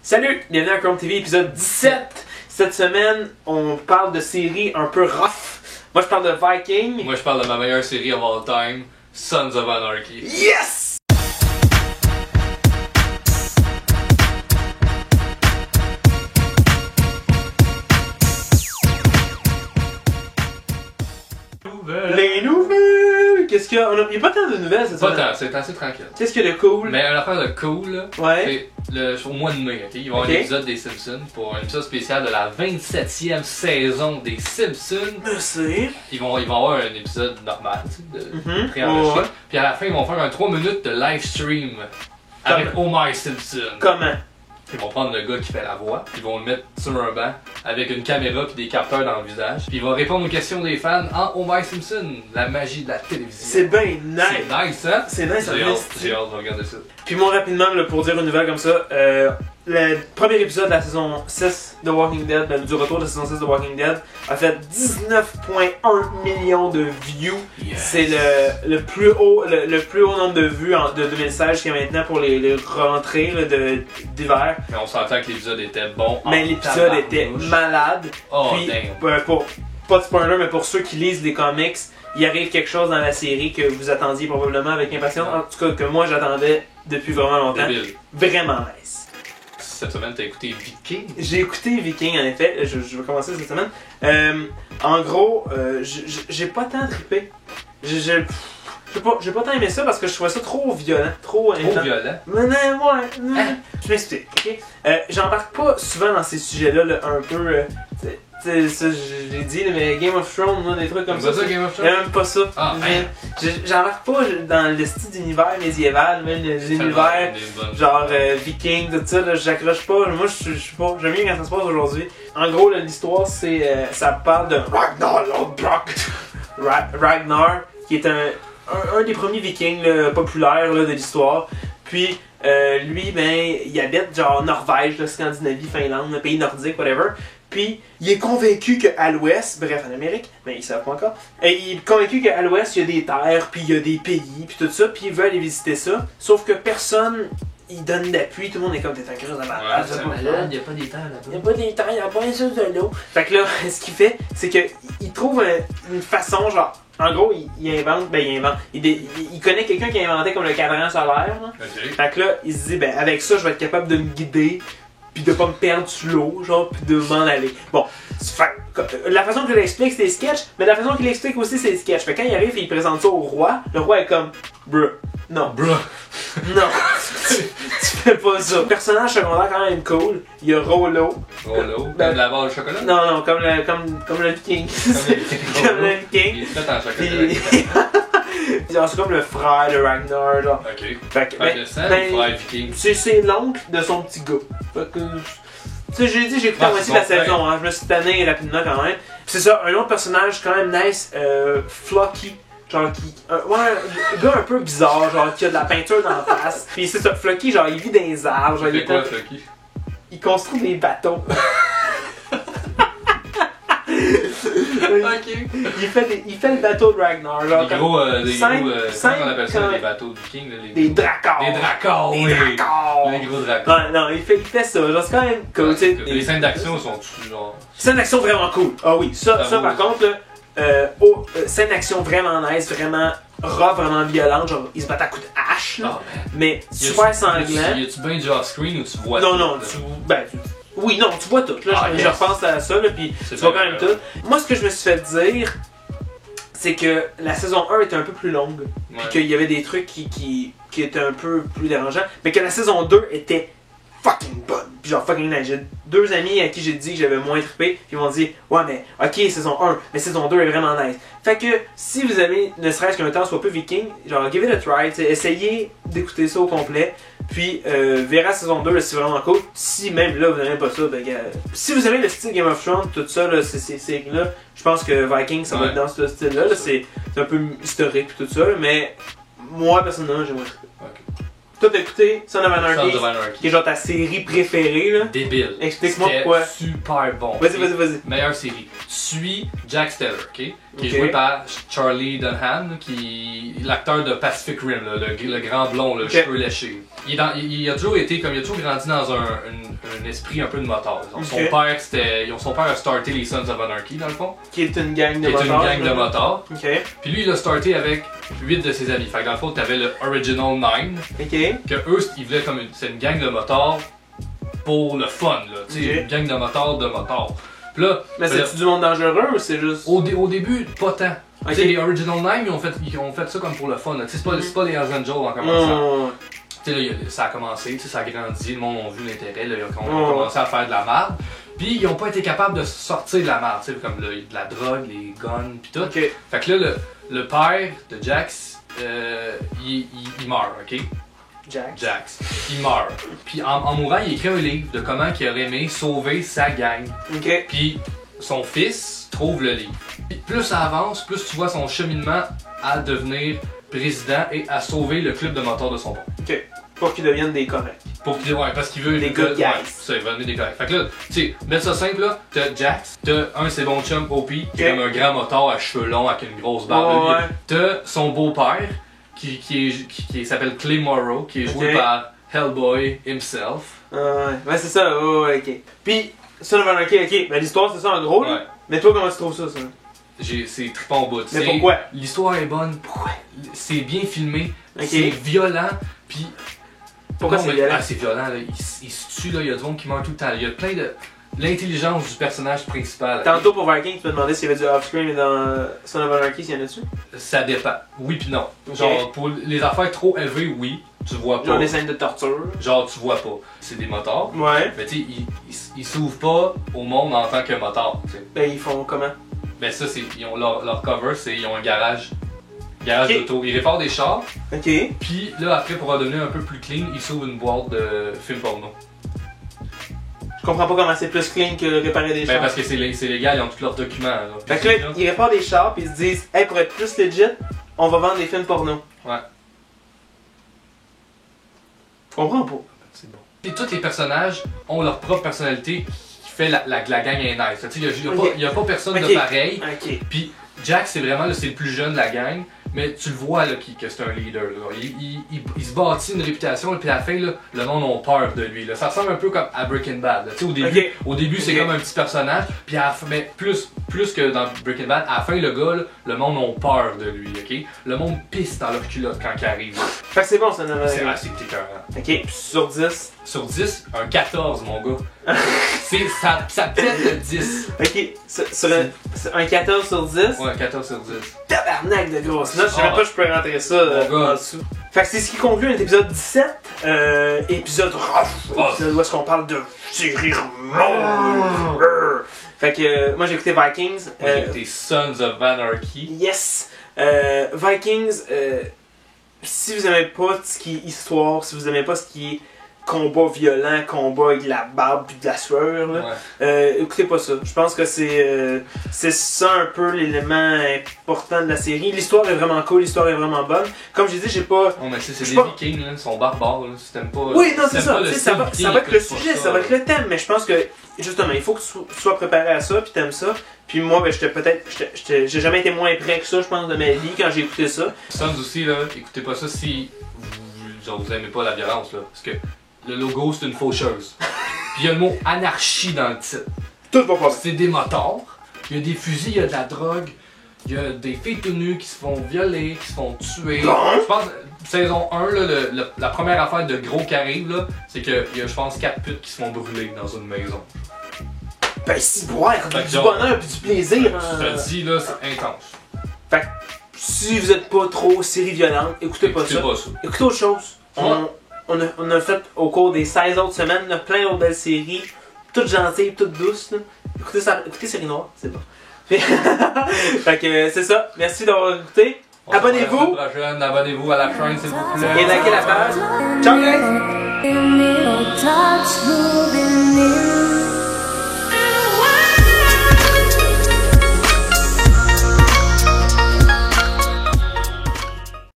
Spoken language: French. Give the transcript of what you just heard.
Salut, bienvenue à Chrome TV, épisode 17. Cette semaine, on parle de séries un peu rough. Moi, je parle de Vikings. Moi, je parle de ma meilleure série of all time, Sons of Anarchy. Yes! Les nouvelles! Qu'est-ce qu'il y a? Il n'y a pas tant de nouvelles cette semaine. Pas tant, c'est assez tranquille. Qu'est-ce qu'il y a de cool? Mais une affaire de cool, là, Ouais. c'est au mois de mai, ok? Il va y avoir un épisode des Simpsons pour un épisode spécial de la 27e saison des Simpsons. Merci. Ils vont avoir un épisode normal, tu sais, de préenregistré. Ouais. Puis à la fin, ils vont faire un 3 minutes de live stream avec Homer Simpson. Comment? Ils vont prendre le gars qui fait la voix, ils vont le mettre sur un banc avec une caméra puis des capteurs dans le visage. Puis il va répondre aux questions des fans en Homer Simpson, la magie de la télévision. C'est bien nice. C'est nice, hein? C'est nice, ça J'ai vient hâte de regarder ça. Puis moi rapidement, là, pour dire une nouvelle comme ça, le premier épisode de la saison 6 de Walking Dead, du retour de la saison 6 de Walking Dead, a fait 19,1 millions de views. Yes. C'est le plus haut nombre de vues de 2016 jusqu'à maintenant pour les rentrées là, d'hiver. Mais on s'entend que l'épisode était bon. Mais l'épisode était malade. Oh, Puis, damn. pour pas de spoiler, mais pour ceux qui lisent les comics, il arrive quelque chose dans la série que vous attendiez probablement avec impatience. En tout cas, que moi j'attendais depuis vraiment longtemps. Débile. Vraiment nice. Cette semaine, t'as écouté Viking? J'ai écouté Viking en effet, je vais commencer cette semaine. En gros, j'ai pas tant trippé. J'ai pas tant aimé ça parce que je trouvais ça trop violent, trop violent. Je m'explique, ok? J'embarque pas souvent dans ces sujets-là, là, un peu. Tu sais, ça, j'ai dit, mais Game of Thrones, là, des trucs comme ça. C'est ça, Game of Il y a Thrones? même pas ça. Ah, J'embarque pas dans le style d'univers médiéval, même les univers. Genre Viking, tout ça, là, j'accroche pas. Moi, je suis pas. J'aime bien quand ça se passe aujourd'hui. En gros, l'histoire, c'est. Ça parle de Ragnar Lodbrok. Ragnar, qui est un des premiers Vikings là, populaires là, de l'histoire. Puis, lui, ben, il habite genre Norvège, là, Scandinavie, Finlande, un pays nordique, whatever. Puis, il est convaincu qu'à l'ouest, bref, en Amérique, mais il ne savent pas encore, il est convaincu qu'à l'ouest, il y a des terres, puis il y a des pays, puis tout ça, puis il veut aller visiter ça. Sauf que personne, il donne d'appui, tout le monde est comme, t'es un crise de malade, c'est malade, il n'y a pas des terres là-bas. Il n'y a pas des terres, il n'y a pas un seul de l'eau. Fait que là, ce qu'il fait, c'est qu'il trouve une façon, genre, en gros, il connaît quelqu'un qui a inventé comme le cadran solaire, là. Okay. Fait que là, il se dit, ben, avec ça, je vais être capable de me guider, puis de pas me perdre sous l'eau, genre, puis de m'en aller. Bon, la façon qu'il l'explique, c'est des sketchs, mais la façon qu'il l'explique aussi, c'est des sketchs. Fait que quand il arrive et il présente ça au roi, le roi est comme, bruh, non. Bruh. Non, tu fais pas ça. Personnage secondaire quand même cool, il y a Rollo. Rollo. Ben, de la barre de chocolat? Non, comme le Viking. Comme le Viking. Il est fait en chocolat. Genre, c'est comme le frère de Ragnar, genre. Ok. Fait que, Fait que c'est le frère Viking. c'est l'oncle de son petit gars. Fait que, tu sais, j'ai dit, j'ai écouté la moitié de la saison, hein. Je me suis tanné rapidement quand même. C'est ça, un autre personnage quand même nice, Flocky. Genre, un gars un peu bizarre, genre, qui a de la peinture dans la face. Puis c'est ça, Flocky, genre, il vit dans les arbres. Genre, Il fait quoi, Flocky? Il construit des bateaux. Ok. Il fait le bateau de Ragnar. Genre, comment on appelle ça, les bateaux de Viking? Des dracars. Des dracars, oui. Les gros dracars. Non, il fait ça. Genre, c'est quand même cool. Les scènes d'action sont-tu genre... Scène d'action vraiment cool. Ah oui, ça par contre, là, scène d'action vraiment nice, vraiment raw, vraiment violente. Genre, ils se battent à coups de hache, là, mais super sanglant. Y a-tu bien du off-screen ou tu vois Non, tout, non, oui, non, tu vois tout. Là, je repense à ça, là, puis tu vois quand même tout. Moi, ce que je me suis fait dire, c'est que la saison 1 était un peu plus longue, puis qu'il y avait des trucs qui étaient un peu plus dérangeants, mais que la saison 2 était fucking bonne, puis genre fucking nice. J'ai deux amis à qui j'ai dit que j'avais moins trippé, puis ils m'ont dit ouais mais ok saison 1, mais saison 2 est vraiment nice. Fait que si vous avez ne serait-ce qu'un temps soit peu Viking, genre give it a try, essayez d'écouter ça au complet, puis verra saison 2 là, c'est vraiment cool. Si même là vous n'aimez pas ça, ben si vous aimez le style Game of Thrones, tout ça là, c'est là, je pense que Vikings ça va être dans ce style là, c'est un peu historique puis tout ça, là, mais moi personnellement j'aimerais triper. Toi, t'as écouté Sons of Anarchy, qui est genre ta série préférée, là. Débile. Explique-moi pourquoi. Super bon. Vas-y. Meilleure série. Suis Jack Steller, ok? qui est joué par Charlie Dunham, qui est l'acteur de Pacific Rim, là, le grand blond, le cheveu léché. Il a toujours été, comme il a toujours grandi dans un esprit un peu de motard. Son père a starté les Sons of Anarchy, dans le fond. Qui est une gang de motards. Puis lui, il a starté avec 8 de ses amis. Fait que dans le fond, t'avais le Original 9. Que eux, ils voulaient comme c'est une gang de motards pour le fun, là. Tu sais, une gang de motards. Puis là, mais c'est-tu du monde dangereux ou c'est juste. Au début, pas tant. Tu sais, les Original 9, ils ont fait ça comme pour le fun. C'est pas les Hells Angels en commençant. Tu sais, là, ça a commencé, ça a grandi, le monde a vu l'intérêt, ils ont commencé à faire de la merde. Puis ils ont pas été capables de sortir de la merde, tu sais, comme de la drogue, les guns, pis tout. Fait que là, le père de Jax, il meurt, ok? Jax. Il meurt. Puis en mourant, il écrit un livre de comment il aurait aimé sauver sa gang. Puis son fils trouve le livre. Puis plus ça avance, plus tu vois son cheminement à devenir président et à sauver le club de motards de son père. Pour qu'ils deviennent des corrects. Parce qu'il veut des good guys. Ça, il va devenir des corrects. Fait que là, tu sais, mettre ça simple là, t'as Jax, t'as un de ses bons chums OP, qui est comme un grand motard à cheveux longs avec une grosse barbe. T'as son beau-père, qui s'appelle Clay Morrow, qui est joué par Hellboy himself. Ouais, c'est ça, ok. Puis, Son of Anarchy, ben l'histoire c'est ça en gros, là. Mais toi, comment tu trouves ça? C'est trippant au bout. Mais pourquoi? L'histoire est bonne. Pourquoi? C'est bien filmé, c'est violent, puis... Pourquoi c'est violent? C'est violent, là. Il se tue, là, il y a du monde qui meurt tout le temps. Il y a plein de... L'intelligence du personnage principal. Tantôt pour Vikings, tu me demandais s'il y avait du off-screen, mais dans Son of Anarchy, s'il y en a-tu? Ça dépend. Oui pis non. Genre, pour les affaires trop élevées, oui. Tu vois pas. Genre des scènes de torture. Genre, tu vois pas. C'est des motards. Ouais. Mais tu sais, ils s'ouvrent pas au monde en tant que motard. Ben, ils font comment? Ben, ça, ils ont leur cover, c'est ils ont un garage. D'auto. Ils réparent des chars. Puis là, après, pour en devenir un peu plus clean, ils s'ouvrent une boîte de films porno. Je comprends pas comment c'est plus clean que réparer des chars. Ben, parce que c'est légal, ils ont tous leurs documents. Là. Fait que là, ils réparent des chars puis ils se disent, hey, pour être plus legit, on va vendre des films porno. Ouais. Je comprends pas. C'est bon. Et tous les personnages ont leur propre personnalité qui fait la gang est nice. Tu sais, il y a pas personne de pareil. Puis Jack, c'est vraiment c'est le plus jeune de la gang. Mais tu le vois là, que c'est un leader. Là. Il se bâtit une réputation, puis à la fin, là, le monde a peur de lui. Là. Ça ressemble un peu comme à Breaking Bad. Là. Au début c'est comme un petit personnage, puis mais plus que dans Breaking Bad, à la fin, le gars, là, le monde a peur de lui. Okay? Le monde pisse dans leur culotte quand il arrive. Là. Fait que c'est bon, ça n'a C'est assez écœurant. Ok, puis sur 10? Sur 10, un 14, mon gars. ça pète le 10. Ok, sur un 14 sur 10? Ouais, un 14 sur 10. Tabarnak de grosse note, je savais pas que je pourrais rentrer ça en dessous. Fait que c'est ce qui conclut notre épisode 17. Épisode rough. Où est-ce qu'on parle de série Fait que moi j'ai écouté Vikings. Moi j'ai écouté Sons of Anarchy. Yes! Vikings, si vous aimez pas ce qui est histoire, si vous aimez pas ce qui est combat violent, combat avec de la barbe puis de la sueur, là, écoutez pas ça. Je pense que c'est ça un peu l'élément important de la série. L'histoire est vraiment cool, l'histoire est vraiment bonne. Comme j'ai dit, j'ai pas... Non mais c'est des vikings, là, ils sont barbares, là, si t'aimes pas... Oui, non, c'est ça, ça va être le sujet, ça va être le thème, mais je pense que, justement, il faut que tu sois préparé à ça, puis t'aimes ça. Puis moi, ben, j'ai jamais été moins prêt que ça, je pense, de ma vie quand j'ai écouté ça. Sons aussi, là, écoutez pas ça si vous aimez pas la violence, là, parce que le logo, c'est une faucheuse. Puis il y a le mot anarchie dans le titre. Tout va pas. C'est des motards, il y a des fusils, il y a de la drogue, il y a des filles tout nues qui se font violer, qui se font tuer. Je pense, saison 1, là, la première affaire de gros qui arrive, là, c'est qu'il y a, je pense, 4 putes qui se font brûler dans une maison. Ben si, boire, du bonheur puis du plaisir. Je te dis, là, c'est intense. Fait que, si vous êtes pas trop série violente, écoutez pas ça. Écoutez autre chose. On a fait au cours des 16 autres semaines là, plein d'autres belles séries, toutes gentilles, toutes douces. Là. Écoutez Série Noire, c'est bon. Fait que c'est ça. Merci d'avoir écouté. Abonnez-vous. Abonnez-vous à la chaîne s'il vous plaît. Et likez la page. Ciao guys!